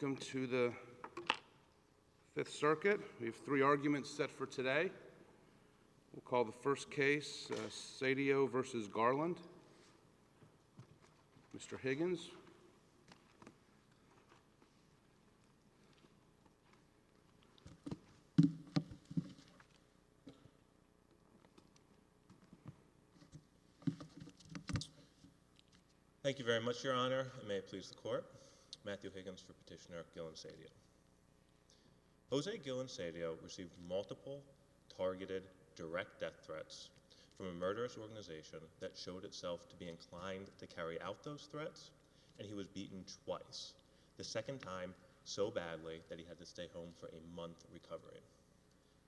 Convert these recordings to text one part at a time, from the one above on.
Welcome to the Fifth Circuit. We have 3 arguments set for today. We'll call the first case Sadio versus Garland. Mr. Higgins. Thank you very much, Your Honor, and may it please the Court. Matthew Higgins for Petitioner Guillen Cedio. Jose Guillen Cedio received multiple targeted direct death threats from a murderous organization that showed itself to be inclined to carry out those threats, and he was beaten twice, the second time so badly that he had to stay home for a month recovering.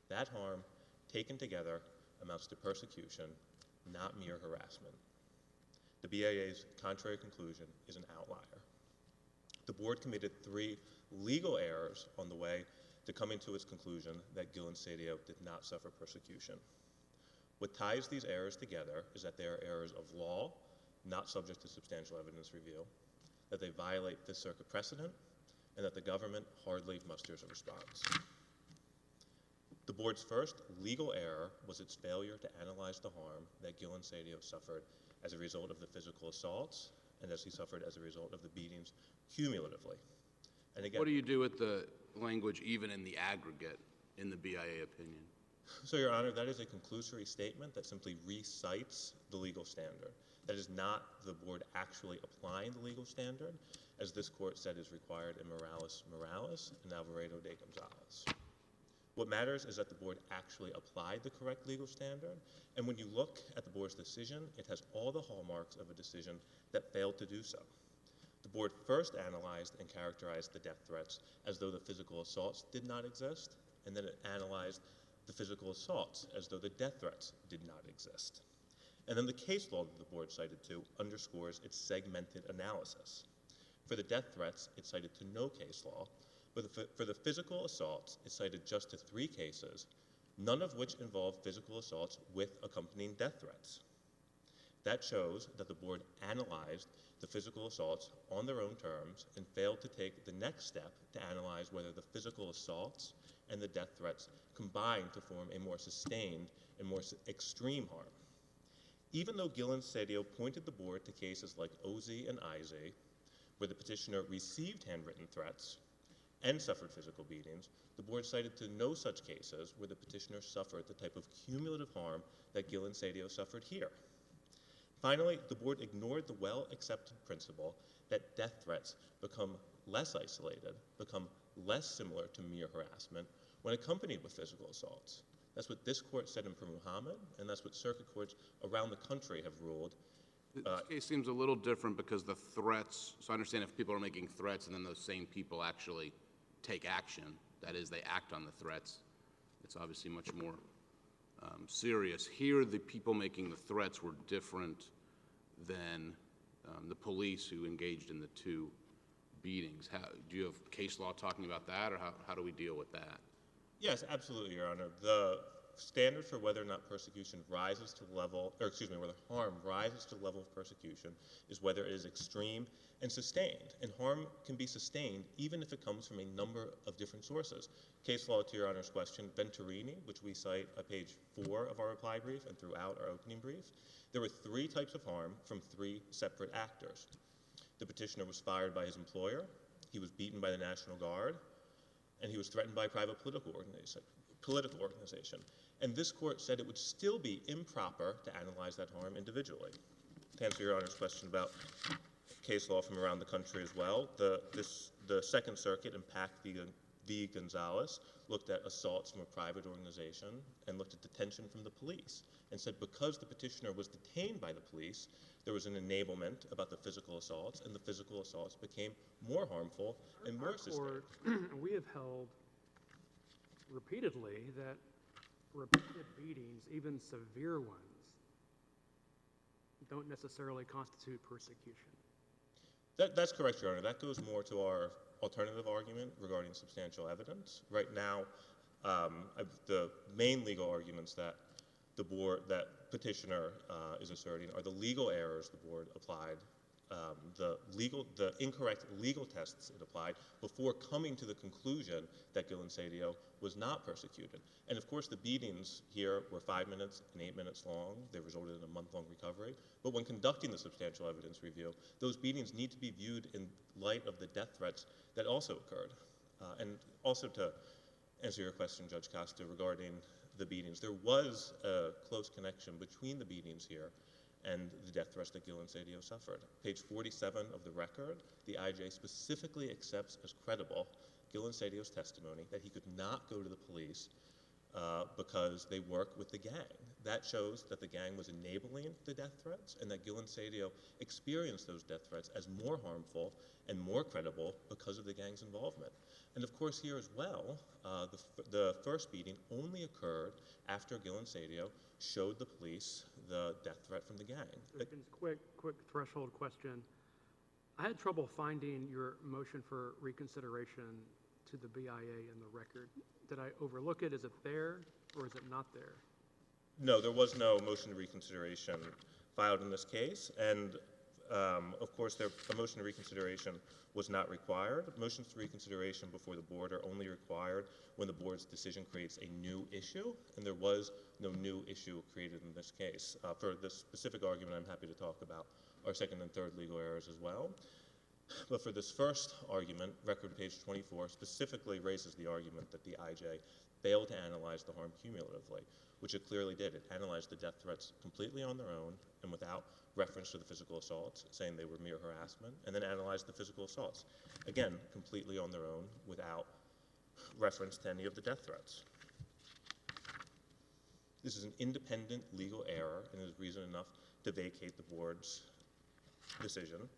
That harm, taken together, amounts to persecution, not mere harassment. The BIA's contrary conclusion is an outlier. The Board committed 3 legal errors on the way to coming to its conclusion that Guillen Cedio did not suffer persecution. What ties these errors together is that they are errors of law, not subject to substantial evidence review, that they violate Fifth Circuit precedent, and that the government hardly musters a response. The Board's first legal error was its failure to analyze the harm that Guillen Cedio suffered as a result of the physical assaults and as he suffered as a result of the beatings cumulatively. And again, What do you do with the language even in the aggregate in the BIA opinion? So, Your Honor, that is a conclusory statement that simply recites the legal standard. That is not the Board actually applying the legal standard, as this Court said is required in Morales and Alvarado de Gonzalez. What matters is that the Board actually applied the correct legal standard, and when you look at the Board's decision, it has all the hallmarks of a decision that failed to do so. The Board first analyzed and characterized the death threats as though the physical assaults did not exist, and then it analyzed the physical assaults as though the death threats did not exist. And then the case law that the Board cited to underscores its segmented analysis. For the death threats, it cited to no case law, but for the physical assaults, it cited just to 3 cases, none of which involved physical assaults with accompanying death threats. That shows that the Board analyzed the physical assaults on their own terms and failed to take the next step to analyze whether the physical assaults and the death threats combined to form a more sustained and more extreme harm. Even though Guillen Cedio pointed the Board to cases like Ozzie and Izzie, where the petitioner received handwritten threats and suffered physical beatings, the Board cited to no such cases where the petitioner suffered the type of cumulative harm that Guillen Cedio suffered here. Finally, the Board ignored the well-accepted principle that death threats become less isolated, become less similar to mere harassment when accompanied with physical assaults. That's what this Court said in Muhammad, and that's what circuit courts around the country have ruled. This case seems a little different because the threats, so I understand if people are making threats and then those same people actually take action, that is, they act on the threats, it's obviously much more serious. Here, the people making the threats were different than the police who engaged in the 2 beatings. Do you have case law talking about that, or how do we deal with that? Yes, absolutely, Your Honor. The standard for whether or not persecution rises to the level, or excuse me, whether harm rises to the level of persecution is whether it is extreme and sustained. And harm can be sustained even if it comes from a number of different sources. Case law, to Your Honor's question, Venturini, which we cite on page 4 of our reply brief and throughout our opening brief, there were 3 types of harm from 3 separate actors. The petitioner was fired by his employer, he was beaten by the National Guard, and he was threatened by a private political organization. And this Court said it would still be improper to analyze that harm individually. To answer Your Honor's question about case law from around the country as well, the Second Circuit in Pac v. Gonzalez looked at assaults from a private organization and looked at detention from the police and said because the petitioner was detained by the police, there was an enablement about the physical assaults, and the physical assaults became more harmful and more sustained. We have held repeatedly that repeated beatings, even severe ones, don't necessarily constitute persecution. That's correct, Your Honor. That goes more to our alternative argument regarding substantial evidence. Right now, the main legal arguments that petitioner is asserting are the legal errors the Board applied the incorrect legal tests it applied before coming to the conclusion that Guillen Cedio was not persecuted. And of course the beatings here were 5 minutes and 8 minutes long. They resulted in a month-long recovery. But when conducting the substantial evidence review, those beatings need to be viewed in light of the death threats that also occurred. And also to answer your question, Judge Costa, regarding the beatings, there was a close connection between the beatings here and the death threats that Guillen Cedio suffered. Page 47 of the record, the IJ specifically accepts as credible Guillen Cedio's testimony that he could not go to the police because they work with the gang. That shows that the gang was enabling the death threats and that Guillen Cedio experienced those death threats as more harmful and more credible because of the gang's involvement. And of course here as well, the first beating only occurred after Guillen Cedio showed the police the death threat from the gang. Higgins, quick threshold question. I had trouble finding your motion for reconsideration to the BIA in the record. Did I overlook it? Is it there or is it not there? No, there was no motion to reconsideration filed in this case, and of course a motion to reconsideration was not required. Motions to reconsideration before the board are only required when the board's decision creates a new issue, and there was no new issue created in this case. For this specific argument, I'm happy to talk about our second and third legal errors as well. But for this first argument, record page 24 specifically raises the argument that the IJ failed to analyze the harm cumulatively, which it clearly did. It analyzed the death threats completely on their own and without reference to the physical assaults, saying they were mere harassment, and then analyzed the physical assaults, again, completely on their own without reference to any of the death threats. This is an independent legal error and is reason enough to vacate the board's decision.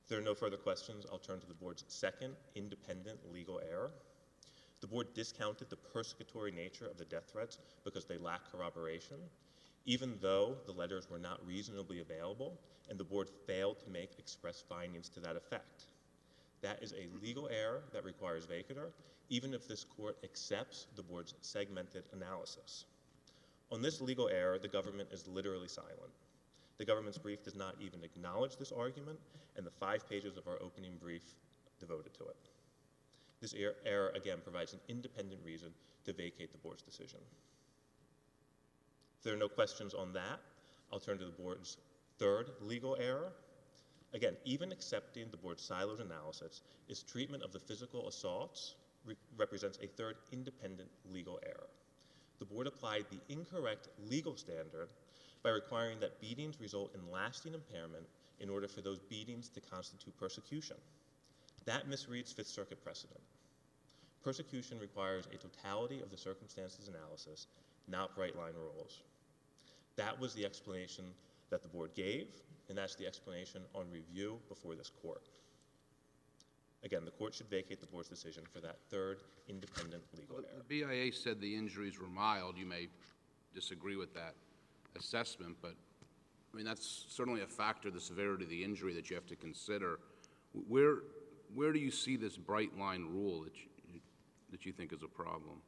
If there are no further questions, I'll turn to the board's second independent legal error. The board discounted the persecutory nature of the death threats because they lack corroboration, even though the letters were not reasonably available, and the board failed to make express findings to that effect. That is a legal error that requires vacatur, even if this court accepts the board's segmented analysis. On this legal error, the government is literally silent. The government's brief does not even acknowledge this argument, and the 5 pages of our opening brief devoted to it. This error, again, provides an independent reason to vacate the board's decision. If there are no questions on that, I'll turn to the board's third legal error. Again, even accepting the board's siloed analysis, its treatment of the physical assaults represents a third independent legal error. The board applied the incorrect legal standard by requiring that beatings result in lasting impairment in order for those beatings to constitute persecution. That misreads Fifth Circuit precedent. Persecution requires a totality of the circumstances analysis, not bright-line rules. That was the explanation that the board gave, and that's the explanation on review before this court. Again, the court should vacate the board's decision for that third independent legal error. The BIA said the injuries were mild. You may disagree with that assessment, but I mean, that's certainly a factor, the severity of the injury that you have to consider. Where do you see this bright line rule that you think is a problem?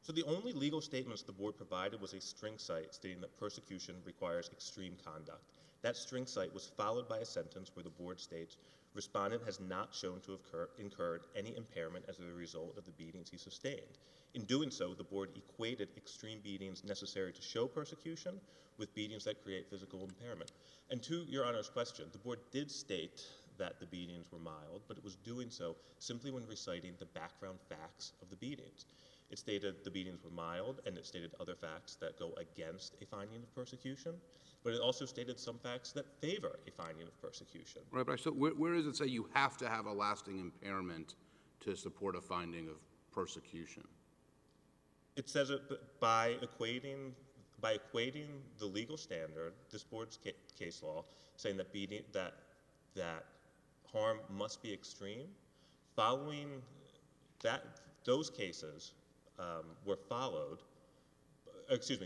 So the only legal statements the board provided was a string cite stating that persecution requires extreme conduct. That string cite was followed by a sentence where the board states, respondent has not shown to have incurred any impairment as a result of the beatings he sustained. In doing so, the board equated extreme beatings necessary to show persecution with beatings that create physical impairment. And to Your Honor's question, the board did state that the beatings were mild, but it was doing so simply when reciting the background facts of the beatings. It stated the beatings were mild, and it stated other facts that go against a finding of persecution, but it also stated some facts that favor a finding of persecution. Right, but so where does it say you have to have a lasting impairment to support a finding of persecution? It says it by equating the legal standard, this board's case law, saying that that harm must be extreme. Following that, those cases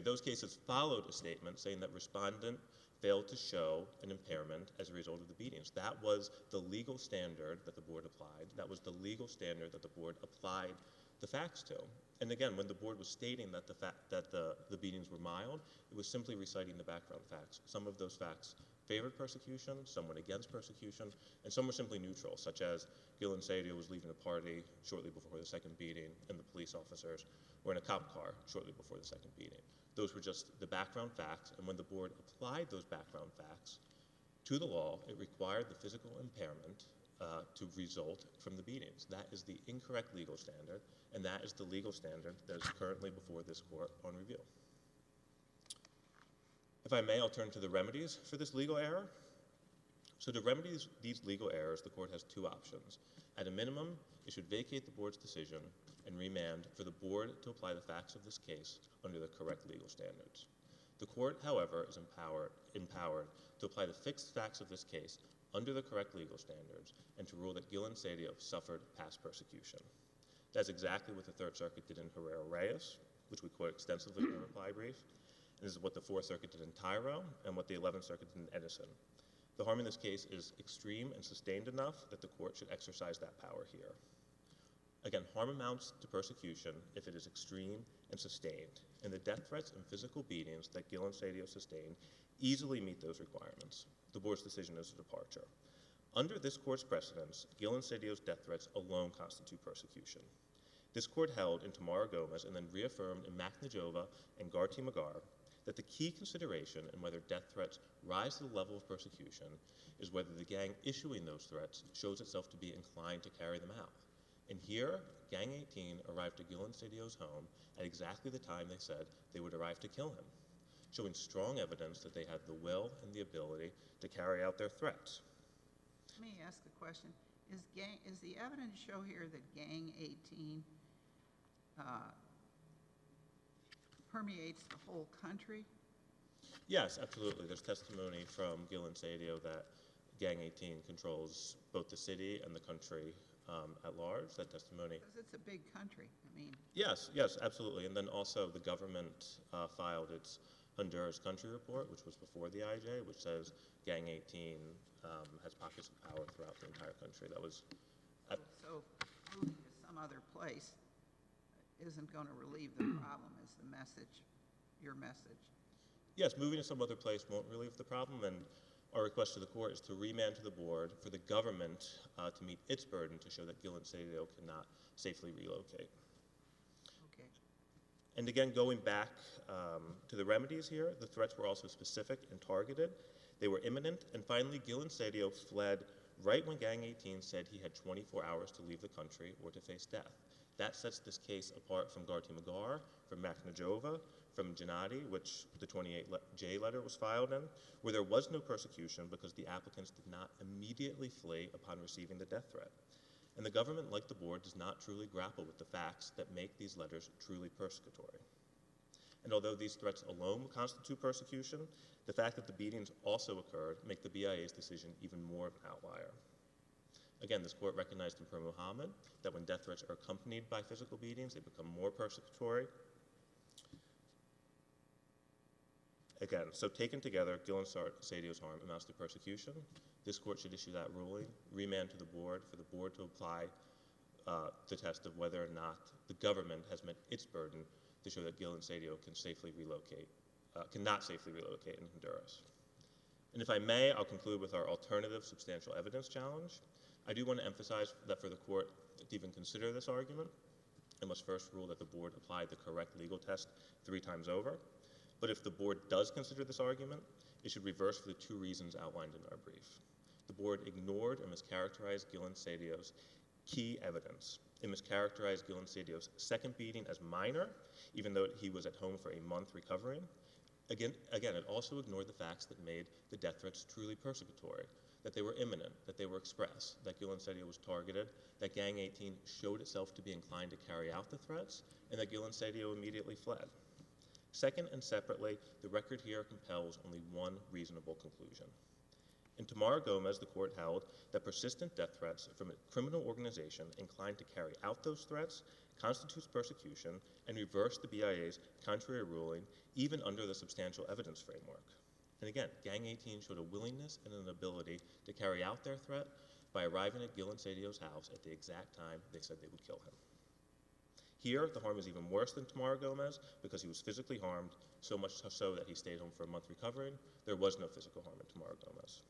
those cases followed a statement saying that respondent failed to show an impairment as a result of the beatings. That was the legal standard that the board applied. That was the legal standard that the board applied the facts to. And again, when the board was stating that the beatings were mild, it was simply reciting the background facts. Some of those facts favored persecution, some went against persecution, and some were simply neutral, such as Guillen Cedio was leaving a party shortly before the second beating, and the police officers were in a cop car shortly before the second beating. Those were just the background facts, and when the board applied those background facts to the law, it required the physical impairment to result from the beatings. That is the incorrect legal standard, and that is the legal standard that is currently before this court on review. If I may, I'll turn to the remedies for this legal error. So to remedy these legal errors, the court has two options. At a minimum, it should vacate the board's decision and remand for the board to apply the facts of this case under the correct legal standards. The court, however, is empowered to apply the fixed facts of this case under the correct legal standards and to rule that Guillen Cedio suffered past persecution. That's exactly what the Third Circuit did in Herrera-Reyes, which we quote extensively in our reply brief. And this is what the Fourth Circuit did in Tyro and what the 11th Circuit did in Edison. The harm in this case is extreme and sustained enough that the court should exercise that power here. Again, harm amounts to persecution if it is extreme and sustained, and the death threats and physical beatings that Guillen Cedio sustained easily meet those requirements. The board's decision is a departure. Under this court's precedents, Guillen Cedio's death threats alone constitute persecution. This court held in Tamara Gomez and then reaffirmed in Maknajova and Garti Magar that the key consideration in whether death threats rise to the level of persecution is whether the gang issuing those threats shows itself to be inclined to carry them out. And here, Gang 18 arrived to Guillen Cedio's home at exactly the time they said they would arrive to kill him, showing strong evidence that they had the will and the ability to carry out their threats. Let me ask a question. Is the evidence show here that Gang 18 permeates the whole country? Yes, absolutely. There's testimony from Guillen Cedio that Gang 18 controls both the city and the country at large. That testimony. Because it's a big country. I mean. Yes, absolutely. And then also the government filed its Honduras country report, which was before the IJ, which says Gang 18 has pockets of power throughout the entire country. That was. So moving to some other place isn't going to relieve the problem, is the message, your message? Yes, moving to some other place won't relieve the problem, and our request to the court is to remand to the board for the government to meet its burden to show that Guillen Cedio cannot safely relocate. Okay. And again, going back to the remedies here, the threats were also specific and targeted. They were imminent, and finally, Guillen Cedio fled right when Gang 18 said he had 24 hours to leave the country or to face death. That sets this case apart from Garti Magar, from Maknajova, from Gennady, which the 28J letter was filed in, where there was no persecution because the applicants did not immediately flee upon receiving the death threat. And the government, like the board, does not truly grapple with the facts that make these letters truly persecutory. And although these threats alone will constitute persecution, the fact that the beatings also occurred make the BIA's decision even more of an outlier. Again, this court recognized in Per Muhammad that when death threats are accompanied by physical beatings, they become more persecutory. Again, so taken together, Guillen Cedio's harm amounts to persecution. This court should issue that ruling, remand to the board for the board to apply the test of whether or not the government has met its burden to show that Guillen Cedio cannot safely relocate in Honduras. And if I may, I'll conclude with our alternative substantial evidence challenge. I do want to emphasize that for the court to even consider this argument, it must first rule that the board applied the correct legal test 3 times over. But if the board does consider this argument, it should reverse for the 2 reasons outlined in our brief. The board ignored and mischaracterized Guillen Cedio's key evidence. It mischaracterized Guillen Cedio's second beating as minor, even though he was at home for a month recovering. Again, it also ignored the facts that made the death threats truly persecutory, that they were imminent, that they were express, that Guillen Cedio was targeted, that Gang 18 showed itself to be inclined to carry out the threats, and that Guillen Cedio immediately fled. Second and separately, the record here compels only one reasonable conclusion. In Tamara Gomez, the court held that persistent death threats from a criminal organization inclined to carry out those threats constitutes persecution and reversed the BIA's contrary ruling even under the substantial evidence framework. And again, Gang 18 showed a willingness and an ability to carry out their threat by arriving at Guillen Cedio's house at the exact time they said they would kill him. Here, the harm is even worse than Tamara Gomez because he was physically harmed, so much so that he stayed home for a month recovering. There was no physical harm in Tamara Gomez.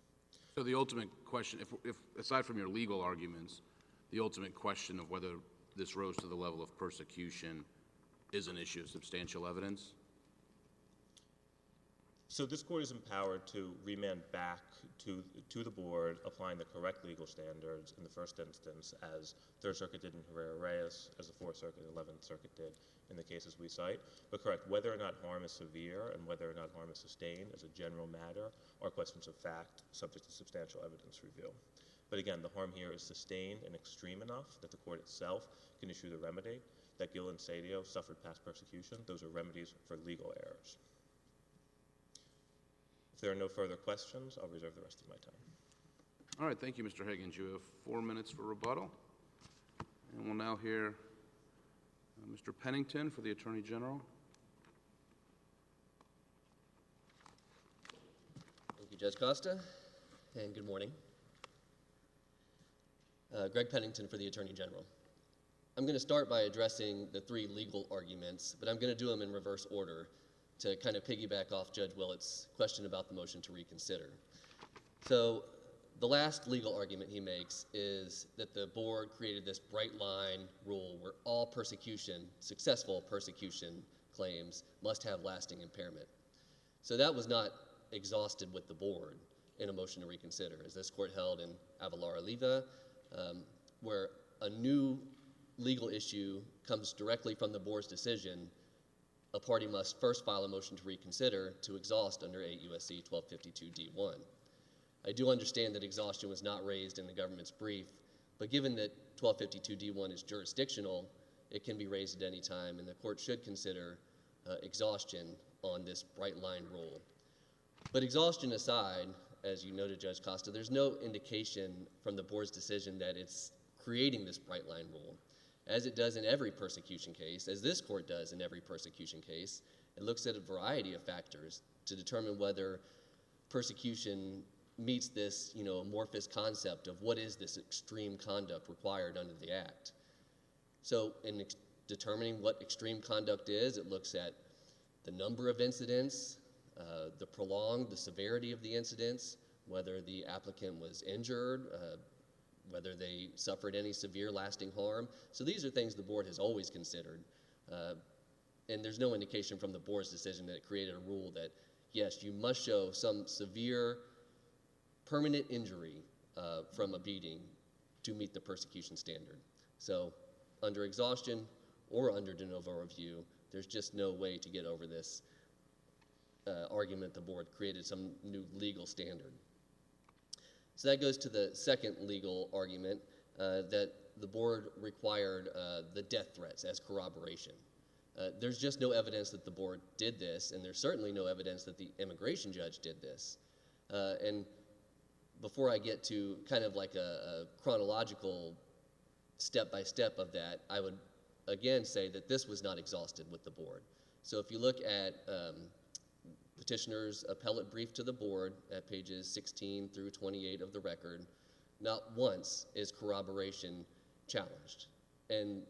So the ultimate question, if aside from your legal arguments, the ultimate question of whether this rose to the level of persecution is an issue of substantial evidence? So this court is empowered to remand back to the board, applying the correct legal standards in the first instance, as Third Circuit did in Herrera-Reyes, as the Fourth Circuit and 11th Circuit did in the cases we cite. But correct, whether or not harm is severe and whether or not harm is sustained as a general matter are questions of fact subject to substantial evidence review. But again, the harm here is sustained and extreme enough that the court itself can issue the remedy that Guillen Cedio suffered past persecution. Those are remedies for legal errors. If there are no further questions, I'll reserve the rest of my time. All right, thank you, Mr. Higgins. You have 4 minutes for rebuttal. And we'll now hear Mr. Pennington for the Attorney General. Thank you, Judge Costa, and good morning. Greg Pennington for the Attorney General. I'm going to start by addressing the 3 legal arguments, but I'm going to do them in reverse order to kind of piggyback off Judge Willett's question about the motion to reconsider. So the last legal argument he makes is that the board created this bright line rule where all persecution, successful persecution claims must have lasting impairment. So that was not exhausted with the board in a motion to reconsider, as this court held in Avalar-Oliva, where a new legal issue comes directly from the board's decision. A party must first file a motion to reconsider to exhaust under 8 U.S.C. 1252 D1. I do understand that exhaustion was not raised in the government's brief, but given that 1252 D1 is jurisdictional, it can be raised at any time, and the court should consider exhaustion on this bright line rule. But exhaustion aside, as you noted, Judge Costa, there's no indication from the board's decision that it's creating this bright line rule. As it does in every persecution case, as this court does in every persecution case, it looks at a variety of factors to determine whether persecution meets this, amorphous concept of what is this extreme conduct required under the Act. So in determining what extreme conduct is, it looks at the number of incidents, the severity of the incidents, whether the applicant was injured, whether they suffered any severe lasting harm. So these are things the board has always considered. And there's no indication from the board's decision that it created a rule that, yes, you must show some severe permanent injury from a beating to meet the persecution standard. So under exhaustion or under de novo review, there's just no way to get over this argument the board created some new legal standard. So that goes to the second legal argument, that the board required the death threats as corroboration. There's just no evidence that the board did this, and there's certainly no evidence that the immigration judge did this. And before I get to kind of like a chronological step-by-step of that, I would again say that this was not exhausted with the board. So if you look at petitioner's appellate brief to the board at pages 16 through 28 of the record, not once is corroboration challenged. And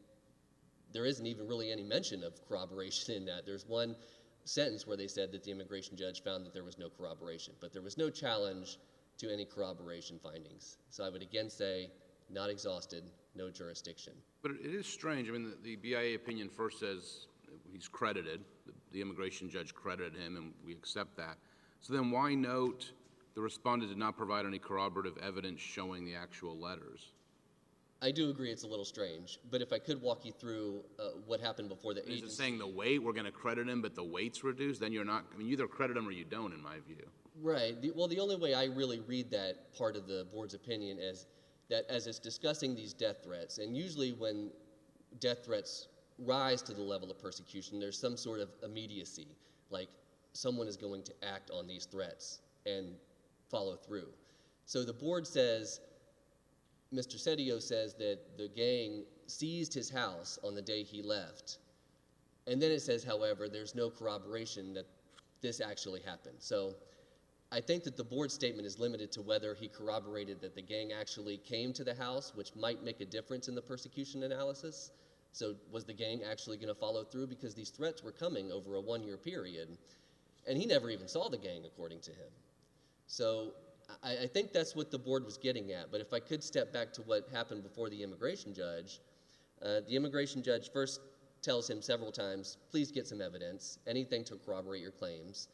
there isn't even really any mention of corroboration in that. There's one sentence where they said that the immigration judge found that there was no corroboration, but there was no challenge to any corroboration findings. So I would again say, not exhausted, no jurisdiction. But it is strange. I mean, the BIA opinion first says he's credited. The immigration judge credited him, and we accept that. So then why note the respondent did not provide any corroborative evidence showing the actual letters? I do agree it's a little strange, but if I could walk you through what happened before the agency. Is it saying the weight, we're going to credit him, but the weight's reduced? Then you're not, I mean, you either credit him or you don't, in my view. Right. Well, the only way I really read that part of the board's opinion is that as it's discussing these death threats, and usually when death threats rise to the level of persecution, there's some sort of immediacy, like someone is going to act on these threats and follow through. So the board says, Mr. Sadio says that the gang seized his house on the day he left. And then it says, however, there's no corroboration that this actually happened. So I think that the board statement is limited to whether he corroborated that the gang actually came to the house, which might make a difference in the persecution analysis. So was the gang actually going to follow through? Because these threats were coming over a 1-year period, and he never even saw the gang, according to him. So I think that's what the board was getting at. But if I could step back to what happened before the immigration judge first tells him several times, please get some evidence, anything to corroborate your claims.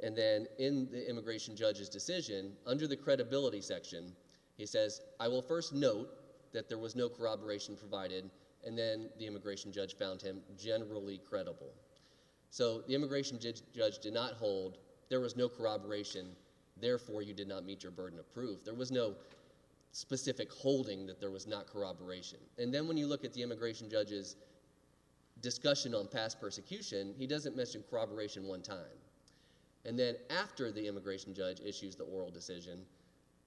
And then in the immigration judge's decision, under the credibility section, he says, I will first note that there was no corroboration provided, and then the immigration judge found him generally credible. So the immigration judge did not hold, there was no corroboration, therefore you did not meet your burden of proof. There was no specific holding that there was not corroboration. And then when you look at the immigration judge's discussion on past persecution, he doesn't mention corroboration one time. And then after the immigration judge issues the oral decision,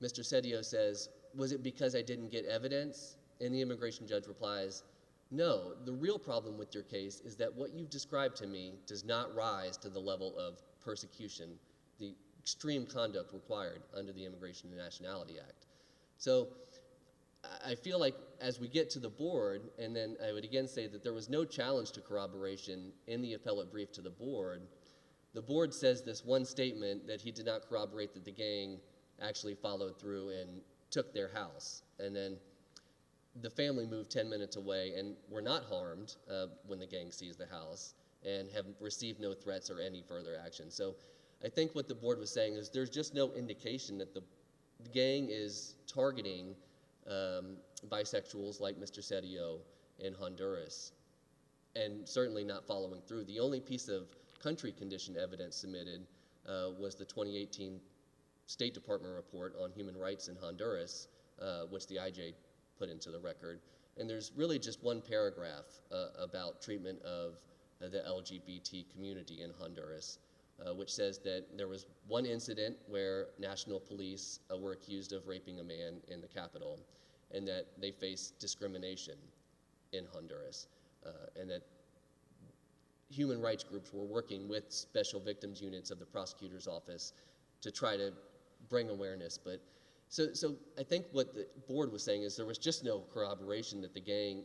Mr. Sadio says, was it because I didn't get evidence? And the immigration judge replies, no, the real problem with your case is that what you've described to me does not rise to the level of persecution, the extreme conduct required under the Immigration and Nationality Act. So I feel like as we get to the board, and then I would again say that there was no challenge to corroboration in the appellate brief to the board says this one statement that he did not corroborate that the gang actually followed through and took their house. And then the family moved 10 minutes away and were not harmed when the gang seized the house and have received no threats or any further action. So I think what the board was saying is there's just no indication that the gang is targeting bisexuals like Mr. Sadio in Honduras, and certainly not following through. The only piece of country condition evidence submitted was the 2018 State Department report on human rights in Honduras, which the IJ put into the record. And there's really just one paragraph about treatment of the LGBT community in Honduras, which says that there was one incident where national police were accused of raping a man in the capital, and that they faced discrimination in Honduras, and that human rights groups were working with special victims units of the prosecutor's office to try to bring awareness. But so I think what the board was saying is there was just no corroboration that the gang,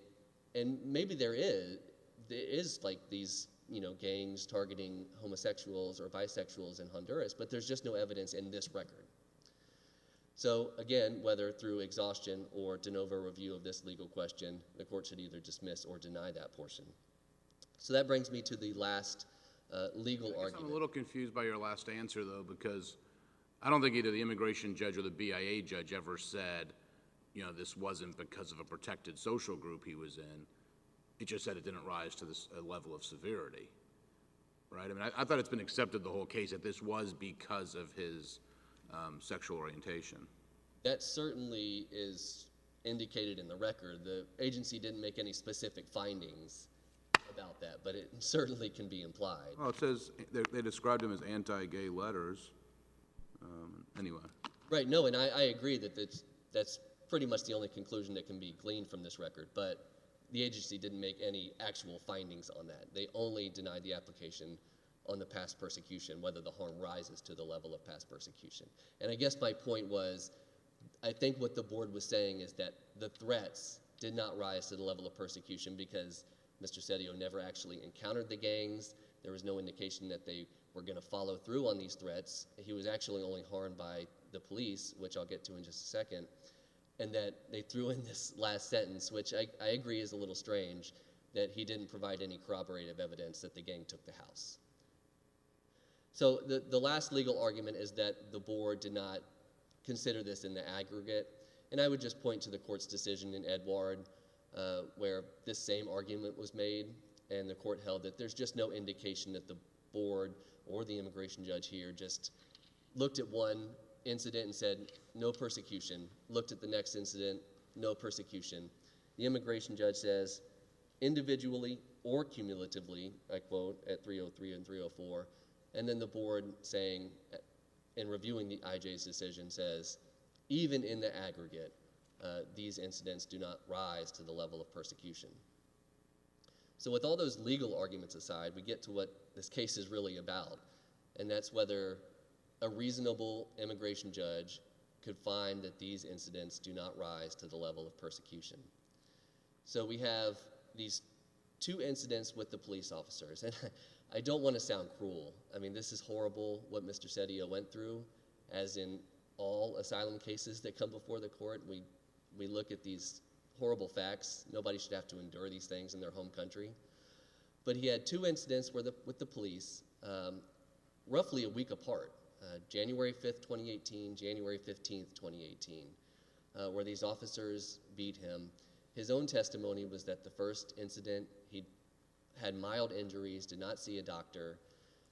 and maybe there is like these, gangs targeting homosexuals or bisexuals in Honduras, but there's just no evidence in this record. So again, whether through exhaustion or de novo review of this legal question, the court should either dismiss or deny that portion. So that brings me to the last legal argument. I'm a little confused by your last answer, though, because I don't think either the immigration judge or the BIA judge ever said, this wasn't because of a protected social group he was in. It just said it didn't rise to this level of severity, right? I mean, I thought it's been accepted the whole case that this was because of his sexual orientation. That certainly is indicated in the record. The agency didn't make any specific findings about that, but it certainly can be implied. Well, it says they described him as anti-gay letters. Anyway. Right, no, and I agree that that's pretty much the only conclusion that can be gleaned from this record, but the agency didn't make any actual findings on that. They only denied the application on the past persecution, whether the harm rises to the level of past persecution. And I guess my point was, I think what the board was saying is that the threats did not rise to the level of persecution because Mr. Cedio never actually encountered the gangs. There was no indication that they were going to follow through on these threats. He was actually only harmed by the police, which I'll get to in just a second, and that they threw in this last sentence, which I agree is a little strange, that he didn't provide any corroborative evidence that the gang took the house. So the last legal argument is that the board did not consider this in the aggregate, and I would just point to the court's decision in Edward where this same argument was made, and the court held that there's just no indication that the board or the immigration judge here just looked at one incident and said, no persecution, looked at the next incident, no persecution. The immigration judge says, individually or cumulatively, I quote at 303 and 304, and then the board saying, in reviewing the IJ's decision, says, even in the aggregate, these incidents do not rise to the level of persecution. So with all those legal arguments aside, we get to what this case is really about, and that's whether a reasonable immigration judge could find that these incidents do not rise to the level of persecution. So we have these two incidents with the police officers, and I don't want to sound cruel. I mean, this is horrible what Mr. Cedio went through, as in all asylum cases that come before the court. We look at these horrible facts. Nobody should have to endure these things in their home country. But he had two incidents with the police, roughly a week apart, January 5th, 2018, January 15th, 2018, where these officers beat him. His own testimony was that the first incident, he had mild injuries, did not see a doctor.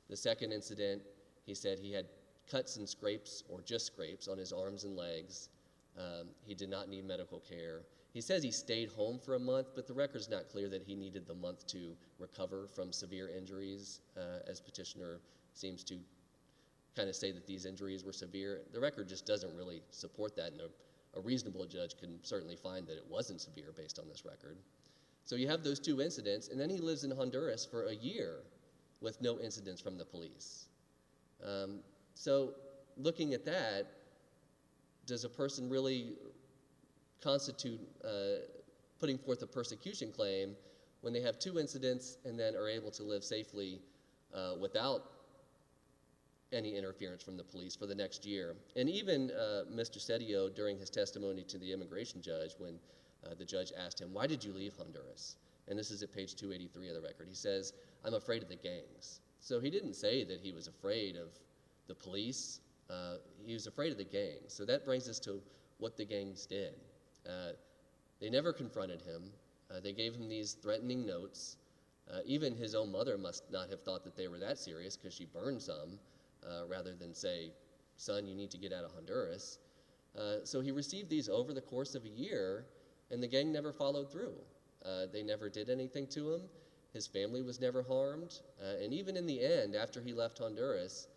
The second incident, he said he had cuts and scrapes, or just scrapes, on his arms and legs. He did not need medical care. He says he stayed home for a month, but the record's not clear that he needed the month to recover from severe injuries, as petitioner seems to kind of say that these injuries were severe. The record just doesn't really support that, and a reasonable judge can certainly find that it wasn't severe based on this record. So you have those two incidents, and then he lives in Honduras for a year with no incidents from the police. So looking at that, does a person really constitute putting forth a persecution claim when they have two incidents and then are able to live safely without any interference from the police for the next year? And even Mr. Sadio, during his testimony to the immigration judge, when the judge asked him, "Why did you leave Honduras?" And this is at page 283 of the record. He says, "I'm afraid of the gangs." So he didn't say that he was afraid of the police. He was afraid of the gangs. So that brings us to what the gangs did. They never confronted him. They gave him these threatening notes. Even his own mother must not have thought that they were that serious, because she burned some rather than say, "Son, you need to get out of Honduras." So he received these over the course of a year, and the gang never followed through. They never did anything to him. His family was never harmed. And even in the end, after he left Honduras,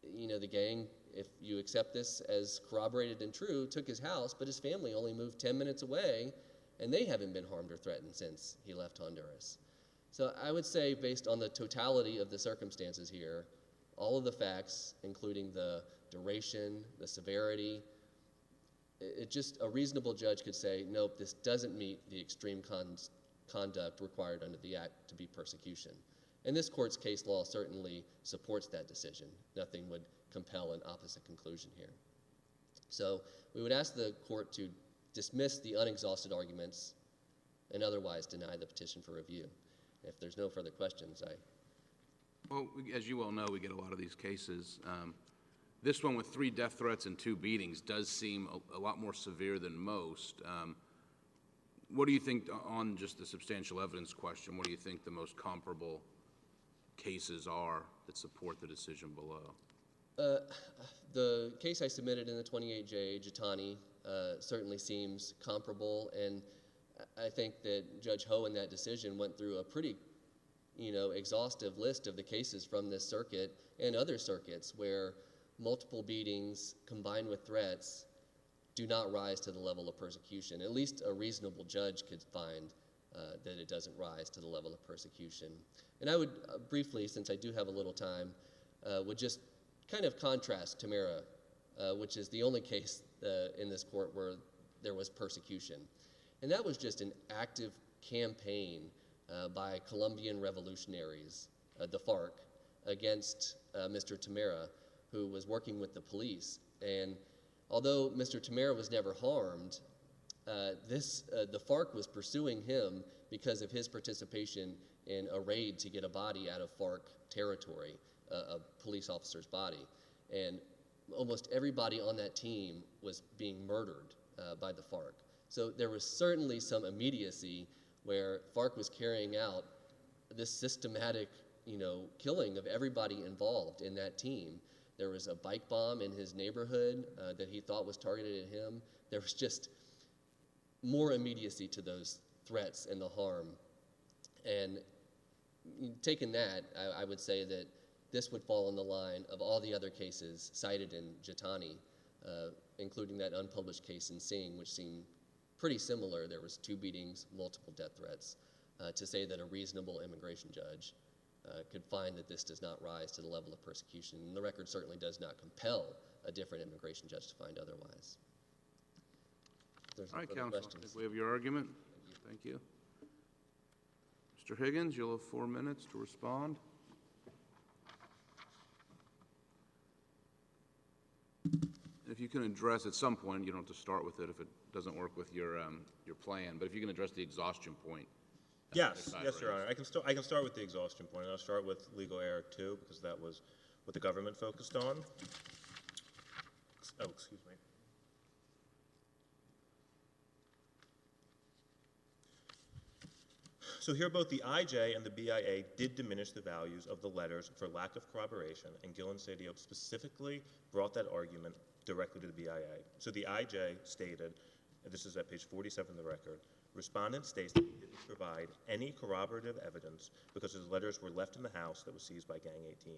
the gang, if you accept this as corroborated and true, took his house, but his family only moved 10 minutes away, and they haven't been harmed or threatened since he left Honduras. So I would say, based on the totality of the circumstances here, all of the facts, including the duration, the severity, a reasonable judge could say, nope, this doesn't meet the extreme conduct required under the Act to be persecution. And this court's case law certainly supports that decision. Nothing would compel an opposite conclusion here. So we would ask the court to dismiss the unexhausted arguments and otherwise deny the petition for review. If there's no further questions, Well, as you well know, we get a lot of these cases. This one with 3 death threats and 2 beatings does seem a lot more severe than most. What do you think, on just the substantial evidence question, what do you think the most comparable cases are that support the decision below? The case I submitted in the 28J, Jitani, certainly seems comparable, and I think that Judge Ho in that decision went through a pretty exhaustive list of the cases from this circuit and other circuits where multiple beatings combined with threats do not rise to the level of persecution. At least a reasonable judge could find that it doesn't rise to the level of persecution. And I would briefly, since I do have a little time, would just kind of contrast Tamara, which is the only case in this court where there was persecution. And that was just an active campaign by Colombian revolutionaries, the FARC, against Mr. Tamara, who was working with the police. And although Mr. Tamara was never harmed, the FARC was pursuing him because of his participation in a raid to get a body out of FARC territory, a police officer's body. And almost everybody on that team was being murdered by the FARC. So there was certainly some immediacy where FARC was carrying out this systematic, killing of everybody involved in that team. There was a bike bomb in his neighborhood that he thought was targeted at him. There was just more immediacy to those threats and the harm. And taking that, I would say that this would fall in the line of all the other cases cited in Jitani, including that unpublished case in Singh, which seemed pretty similar. There was 2 beatings, multiple death threats, to say that a reasonable immigration judge could find that this does not rise to the level of persecution. And the record certainly does not compel a different immigration judge to find otherwise. If there's no All right, further counsel, I questions. think we have your argument. Thank you. Mr. Higgins, you'll have 4 minutes to respond. If you can address at some point, you don't have to start with it if it doesn't work with your plan, but if you can address the exhaustion point. Yes, Your Honor. I can start with the exhaustion point, and I'll start with legal error 2, because that was what the government focused on. Oh, excuse me. So here both the IJ and the BIA did diminish the values of the letters for lack of corroboration, and Guillen Cedio specifically brought that argument directly to the BIA. So the IJ stated, and this is at page 47 of the record, respondent states that he didn't provide any corroborative evidence because his letters were left in the house that was seized by Gang 18.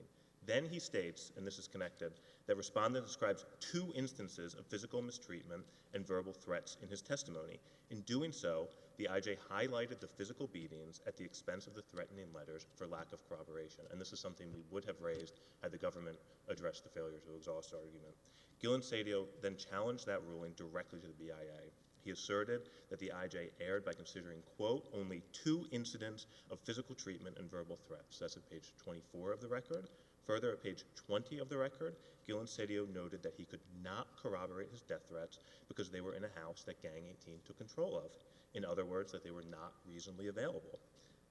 Then he states, and this is connected, that respondent describes 2 instances of physical mistreatment and verbal threats in his testimony. In doing so, the IJ highlighted the physical beatings at the expense of the threatening letters for lack of corroboration, and this is something we would have raised had the government addressed the failure to exhaust argument. Guillen Cedio then challenged that ruling directly to the BIA. He asserted that the IJ erred by considering, quote, only 2 incidents of physical treatment and verbal threats. That's at page 24 of the record. Further, at page 20 of the record, Guillen Cedio noted that he could not corroborate his death threats because they were in a house that Gang 18 took control of. In other words, that they were not reasonably available.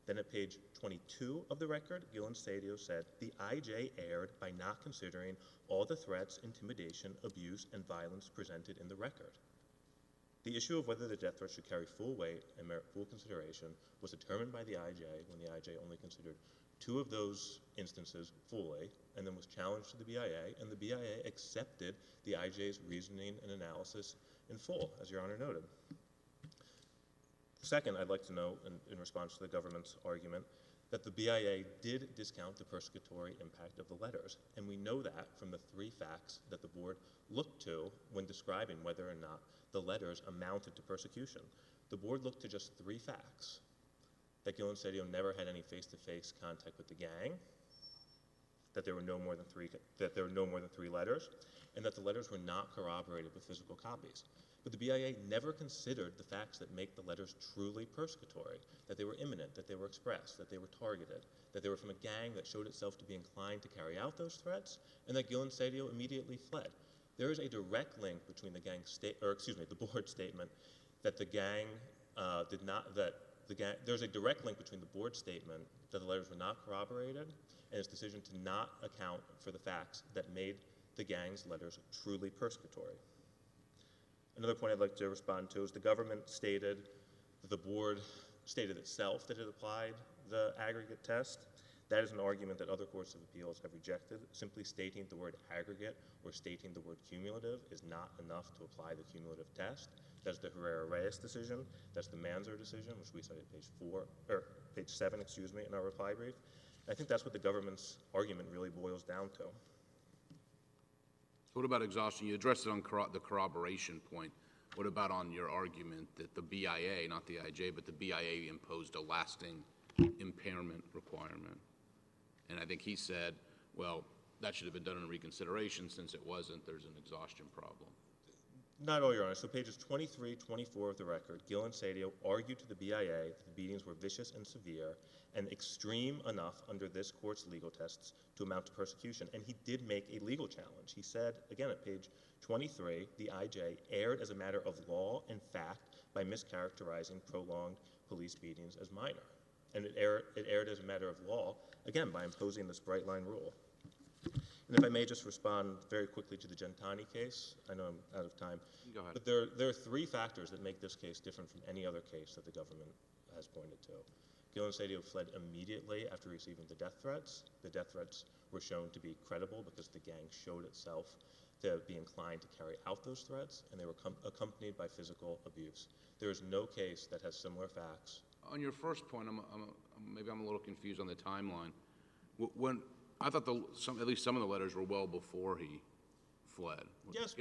Then at page 22 of the record, Guillen Cedio said, the IJ erred by not considering all the threats, intimidation, abuse, and violence presented in the record. The issue of whether the death threat should carry full weight and merit full consideration was determined by the IJ when the IJ only considered 2 of those instances fully, and then was challenged to the BIA, and the BIA accepted the IJ's reasoning and analysis in full, as Your Honor noted. Second, I'd like to note, in response to the government's argument, that the BIA did discount the persecutory impact of the letters, and we know that from the 3 facts that the board looked to when describing whether or not the letters amounted to persecution. The board looked to just 3 facts: that Guillen Cedio never had any face-to-face contact with the gang, that there were no more than 3 letters, and that the letters were not corroborated with physical copies. But the BIA never considered the facts that make the letters truly persecutory: that they were imminent, that they were expressed, that they were targeted, that they were from a gang that showed itself to be inclined to carry out those threats, and that Guillen Cedio immediately fled. There is a direct link between the board statement that the gang there's a direct link between the board statement that the letters were not corroborated and its decision to not account for the facts that made the gang's letters truly persecutory. Another point I'd like to respond to is the government stated that the board stated itself that it applied the aggregate test. That is an argument that other courts of appeals have rejected. Simply stating the word aggregate or stating the word cumulative is not enough to apply the cumulative test. That's the Herrera-Reyes decision. That's the Manzer decision, which we cited page 7, in our reply brief. I think that's what the government's argument really boils down to. What about exhaustion? You addressed it on the corroboration point. What about on your argument that the BIA, not the IJ, but the BIA imposed a lasting impairment requirement? And I think he said, well, that should have been done in reconsideration. Since it wasn't, there's an exhaustion problem. Not all, Your Honor. So pages 23, 24 of the record, Guillen Cedio argued to the BIA that the beatings were vicious and severe and extreme enough under this court's legal tests to amount to persecution. And he did make a legal challenge. He said, again at page 23, the IJ erred as a matter of law and fact by mischaracterizing prolonged police beatings as minor. And it erred as a matter of law, again, by imposing this bright-line rule. And if I may just respond very quickly to the Gentani case. I know I'm out of time. Go ahead. But there are 3 factors that make this case different from any other case that the government has pointed to. Guillen Cedio fled immediately after receiving the death threats. The death threats were shown to be credible because the gang showed itself to be inclined to carry out those threats, and they were accompanied by physical abuse. There is no case that has similar facts. On your first point, maybe I'm a little confused on the timeline. When I thought at least some of the letters were well before he fled. Yes.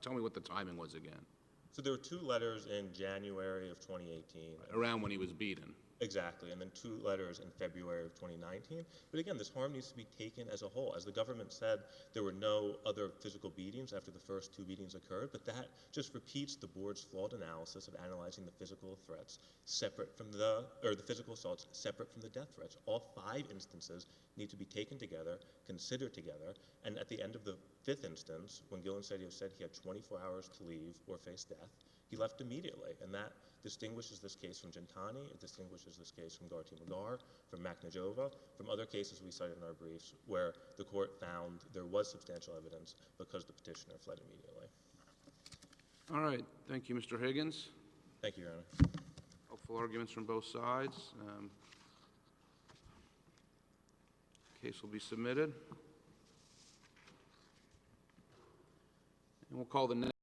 Tell me what the timing was again. So there were 2 letters in January of 2018. Around when he was beaten. Exactly, and then 2 letters in February of 2019. But again, this harm needs to be taken as a whole. As the government said, there were no other physical beatings after the first 2 beatings occurred, but that just repeats the board's flawed analysis of analyzing the physical threats separate from the physical assaults separate from the death threats. All 5 instances need to be taken together, considered together, and at the end of the 5th instance, when Guillen Cedio said he had 24 hours to leave or face death, he left immediately, and that distinguishes this case from Gentani, it distinguishes this case from Garty-Magar, from Maknajova, from other cases we cited in our briefs where the court found there was substantial evidence because the petitioner fled immediately. All right, thank you, Mr. Higgins. Thank you, Your Honor. Helpful arguments from both sides. Case will be submitted. And we'll call the next